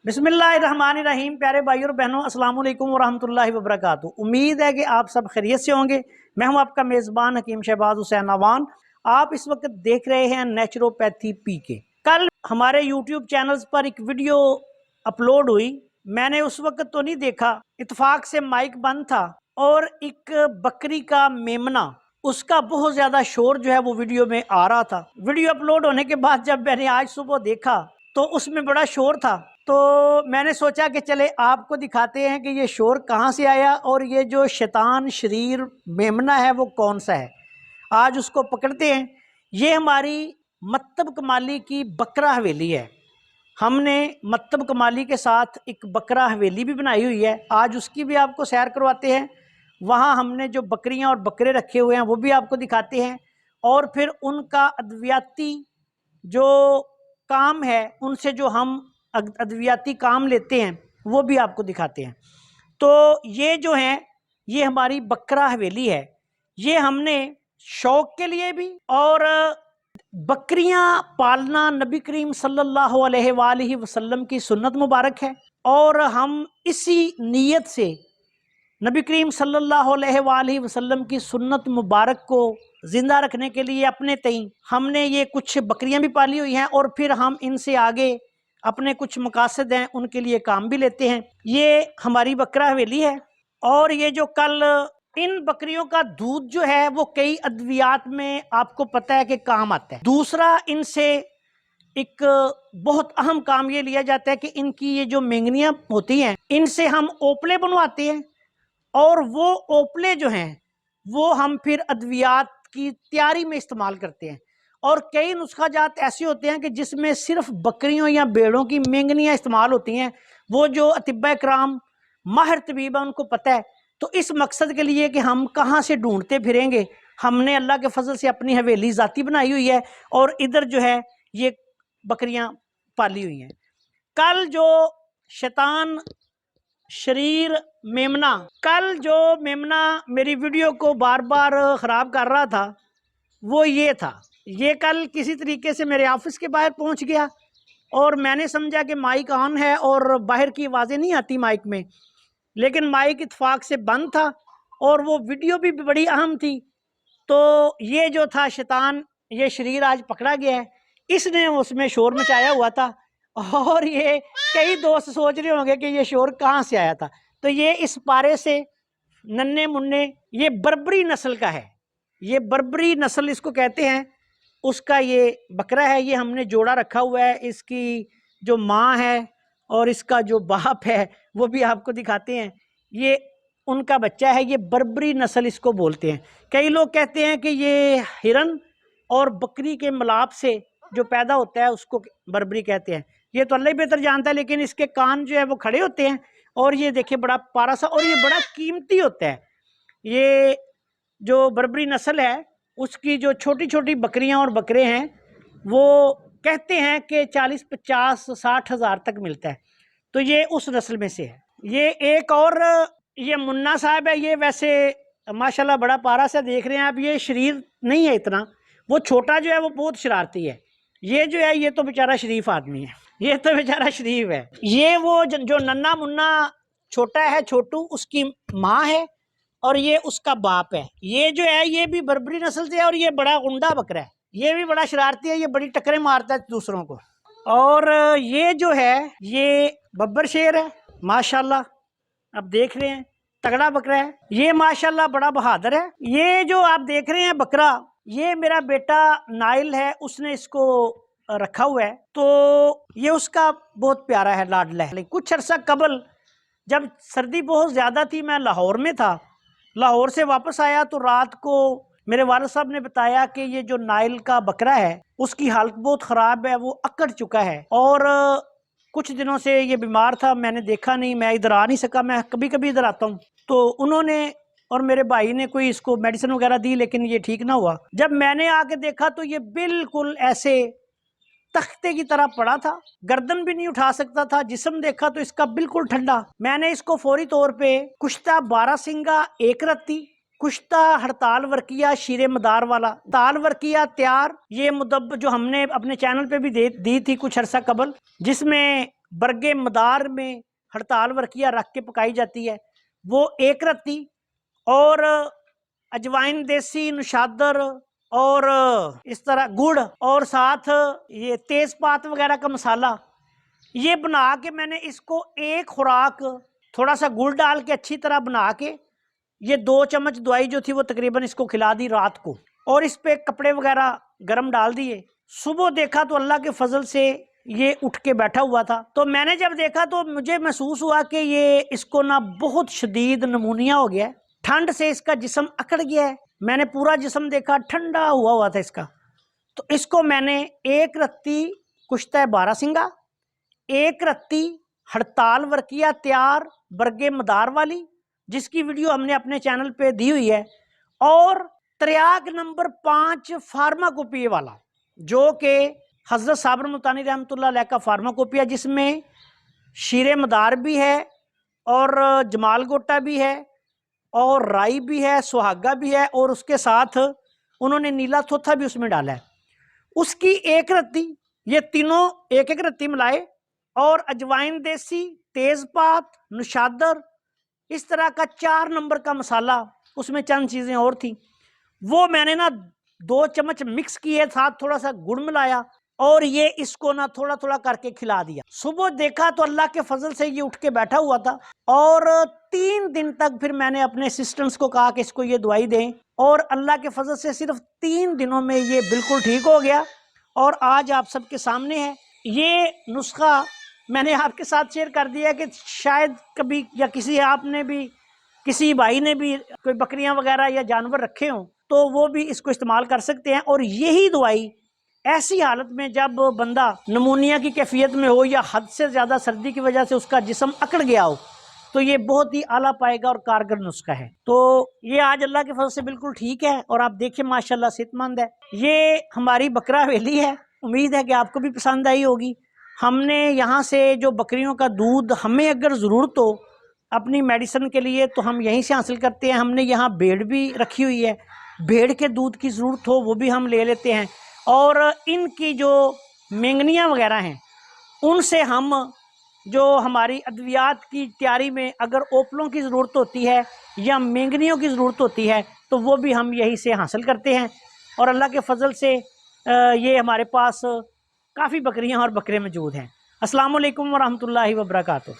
बिस्मिल्लाहिर्रहमानिर्रहीम। प्यारे भाइयों और बहनों, अस्सलाम वालेकुम वरहमतुल्लाहि वबरकातुहू। उम्मीद है कि आप सब खैरियत से होंगे। मैं हूं आपका मेज़बान हकीम शहबाज हुसैन अवान। आप इस वक्त देख रहे हैं नेचुरोपैथी पीके। कल हमारे यूट्यूब चैनल्स पर एक वीडियो अपलोड हुई। मैंने उस वक्त तो नहीं देखा, इत्तेफाक से माइक बंद था और एक बकरी का मेमना, उसका बहुत ज्यादा शोर जो है वो वीडियो में आ रहा था। वीडियो अपलोड होने के बाद जब मैंने आज सुबह देखा तो उसमें बड़ा शोर था। तो मैंने सोचा कि चले आपको दिखाते हैं कि ये शोर कहाँ से आया और ये जो शैतान शरीर मेमना है वो कौन सा है। आज उसको पकड़ते हैं। ये हमारी मत्तब कमाली की बकरा हवेली है। हमने मत्तब कमाली के साथ एक बकरा हवेली भी बनाई हुई है। आज उसकी भी आपको सैर करवाते हैं। वहाँ हमने जो बकरियां और बकरे रखे हुए हैं वो भी आपको दिखाते हैं और फिर उनका अद्वियाती जो काम है, उनसे जो हम अद्वियाती काम लेते हैं वो भी आपको दिखाते हैं। तो ये जो है ये हमारी बकरा हवेली है। ये हमने शौक के लिए भी, और बकरियां पालना नबी करीम सल्लल्लाहु अलैहि वसल्लम की सुन्नत मुबारक है और हम इसी नीयत से नबी करीम सल्लल्लाहु अलैहि वसल्लम की सुन्नत मुबारक को जिंदा रखने के लिए अपने तई हमने ये कुछ बकरियां भी पाली हुई हैं और फिर हम इनसे आगे अपने कुछ मकासद हैं उनके लिए काम भी लेते हैं। ये हमारी बकरा हवेली है और ये जो कल इन बकरियों का दूध जो है वो कई अद्वियात में आपको पता है कि काम आता है। दूसरा, इनसे एक बहुत अहम काम ये लिया जाता है कि इनकी ये जो मेंगनियां होती हैं इनसे हम ओपले बनवाते हैं और वो ओपले जो हैं वो हम फिर अद्वियात की तैयारी में इस्तेमाल करते हैं। और कई नुस्खा जात ऐसे होते हैं कि जिसमें सिर्फ बकरियों या भेड़ों की मेंगनियां इस्तेमाल होती हैं। वो जो अतिब्बा कराम माहिर तबीब है उनको पता है। तो इस मकसद के लिए कि हम कहाँ से ढूंढते फिरेंगे, हमने अल्लाह के फजल से अपनी हवेली ज़ाती बनाई हुई है और इधर जो है ये बकरियां पाली हुई हैं। कल जो शैतान शरीर मेमना, कल जो मेमना मेरी वीडियो को बार बार ख़राब कर रहा था वो ये था। ये कल किसी तरीके से मेरे ऑफिस के बाहर पहुंच गया और मैंने समझा कि माइक ऑन है और बाहर की आवाज़ें नहीं आती माइक में, लेकिन माइक इत्तेफाक से बंद था और वो वीडियो भी बड़ी अहम थी। तो ये जो था शैतान, ये शरीर आज पकड़ा गया है। इसने उसमें शोर मचाया हुआ था और ये कई दोस्त सोच रहे होंगे कि ये शोर कहाँ से आया था। तो ये इस पारे से नन्हे मुन्ने, ये बर्बरी नस्ल का है। ये बर्बरी नस्ल इसको कहते हैं, उसका ये बकरा है। ये हमने जोड़ा रखा हुआ है। इसकी जो माँ है और इसका जो बाप है वो भी आपको दिखाते हैं। ये उनका बच्चा है। ये बर्बरी नस्ल इसको बोलते हैं। कई लोग कहते हैं कि ये हिरन और बकरी के मिलाप से जो पैदा होता है उसको बर्बरी कहते हैं। ये तो अल्लाह ही बेहतर जानता है, लेकिन इसके कान जो है वो खड़े होते हैं और ये देखिए बड़ा पारा सा, और ये बड़ा कीमती होता है। ये जो बर्बरी नस्ल है उसकी जो छोटी छोटी बकरियां और बकरे हैं वो कहते हैं कि 40, 50, 60 हज़ार तक मिलता है। तो ये उस नस्ल में से है। ये एक और ये मुन्ना साहब है। ये वैसे माशाल्लाह बड़ा पारा सा देख रहे हैं आप। ये शरीर नहीं है इतना, वो छोटा जो है वो बहुत शरारती है। ये जो है ये तो बेचारा शरीफ आदमी है, ये तो बेचारा शरीफ है। ये वो जो नन्ना मुन्ना छोटा है, छोटू, उसकी माँ है और ये उसका बाप है। ये जो है ये भी बर्बरी नस्ल से है और ये बड़ा गुंडा बकरा है। ये भी बड़ा शरारती है, ये बड़ी टक्करें मारता है दूसरों को। और ये जो है ये बब्बर शेर है माशाल्लाह, आप देख रहे हैं तगड़ा बकरा है। ये माशाल्लाह बड़ा बहादुर है। ये जो आप देख रहे हैं बकरा, ये मेरा बेटा नाइल है, उसने इसको रखा हुआ है। तो ये उसका बहुत प्यारा है, लाडला है। कुछ अरसा कबल जब सर्दी बहुत ज़्यादा थी, मैं लाहौर में था, लाहौर से वापस आया तो रात को मेरे वालिद साहब ने बताया कि ये जो नाइल का बकरा है उसकी हालत बहुत ख़राब है, वो अकड़ चुका है और कुछ दिनों से ये बीमार था। मैंने देखा नहीं, मैं इधर आ नहीं सका। मैं कभी कभी इधर आता हूँ। तो उन्होंने और मेरे भाई ने कोई इसको मेडिसिन वगैरह दी, लेकिन ये ठीक ना हुआ। जब मैंने आके देखा तो ये बिल्कुल ऐसे तख्ते की तरह पड़ा था, गर्दन भी नहीं उठा सकता था। जिस्म देखा तो इसका बिल्कुल ठंडा। मैंने इसको फौरी तौर पे कुश्ता बारासिंगा एक रत्ती, कुश्ता हड़ताल वर्किया शीरे मदार वाला, ताल वर्किया तैयार, ये मुदब जो हमने अपने चैनल पे भी दी थी कुछ अरसा कबल, जिसमें बरगे मदार में हड़ताल वर्किया रख के पकाई जाती है, वो एक रत्ती और अजवाइन देसी नशादर और इस तरह गुड़ और साथ ये तेज़पात वगैरह का मसाला, ये बना के मैंने इसको एक खुराक थोड़ा सा गुड़ डाल के अच्छी तरह बना के ये 2 चम्मच दवाई जो थी वो तकरीबन इसको खिला दी रात को, और इस पे कपड़े वगैरह गर्म डाल दिए। सुबह देखा तो अल्लाह के फजल से ये उठ के बैठा हुआ था। तो मैंने जब देखा तो मुझे महसूस हुआ कि ये इसको ना बहुत शदीद नमूनिया हो गया है, ठंड से इसका जिस्म अकड़ गया है। मैंने पूरा जिस्म देखा, ठंडा हुआ था इसका। तो इसको मैंने एक रत्ती कुश्ता बारासिंगा, एक रत्ती हड़ताल वर्किया तैयार बरगे मदार वाली, जिसकी वीडियो हमने अपने चैनल पे दी हुई है, और त्रियाग नंबर 5 फार्माकोपिया वाला, जो कि हज़रत साबर मुल्तानी रहमतुल्लाह अलैह का फार्माकोपिया, जिसमें शीरे मदार भी है और जमाल गोटा भी है और राई भी है, सुहागा भी है, और उसके साथ उन्होंने नीला थोथा भी उसमें डाला है। उसकी एक रत्ती, ये तीनों एक एक रत्ती मिलाए, और अजवाइन देसी, तेज़पात, नशादर, इस तरह का 4 नंबर का मसाला, उसमें चंद चीज़ें और थी, वो मैंने ना 2 चम्मच मिक्स किए, साथ थोड़ा सा गुड़ मिलाया और ये इसको ना थोड़ा थोड़ा करके खिला दिया। सुबह देखा तो अल्लाह के फजल से ये उठ के बैठा हुआ था, और 3 दिन तक फिर मैंने अपने असिस्टेंट्स को कहा कि इसको ये दवाई दें, और अल्लाह के फजल से सिर्फ 3 दिनों में ये बिल्कुल ठीक हो गया, और आज आप सबके सामने है। ये नुस्खा मैंने आपके साथ शेयर कर दिया कि शायद कभी या किसी आपने भी, किसी भाई ने भी कोई बकरियां वगैरह या जानवर रखे हों तो वो भी इसको इस्तेमाल कर सकते हैं। और यही दवाई ऐसी हालत में जब बंदा नमूनिया की कैफियत में हो या हद से ज़्यादा सर्दी की वजह से उसका जिस्म अकड़ गया हो, तो ये बहुत ही आला पाएगा और कारगर नुस्खा है। तो ये आज अल्लाह के फजल से बिल्कुल ठीक है, और आप देखिए माशाल्लाह सेहतमंद है। ये हमारी बकरा हवेली है, उम्मीद है कि आपको भी पसंद आई होगी। हमने यहाँ से जो बकरियों का दूध हमें अगर ज़रूरत हो अपनी मेडिसिन के लिए तो हम यहीं से हासिल करते हैं। हमने यहाँ भेड़ भी रखी हुई है, भेड़ के दूध की ज़रूरत हो वो भी हम ले लेते हैं, और इनकी जो मेंगनियाँ वगैरह हैं उनसे हम जो हमारी अद्वियात की तैयारी में अगर ओपलों की ज़रूरत होती है या मेंगनियों की ज़रूरत होती है तो वो भी हम यहीं से हासिल करते हैं। और अल्लाह के फजल से ये हमारे पास काफ़ी बकरियां और बकरे मौजूद हैं। अस्सलाम वालेकुम वरहमतुल्लाहि वबरकातुहू।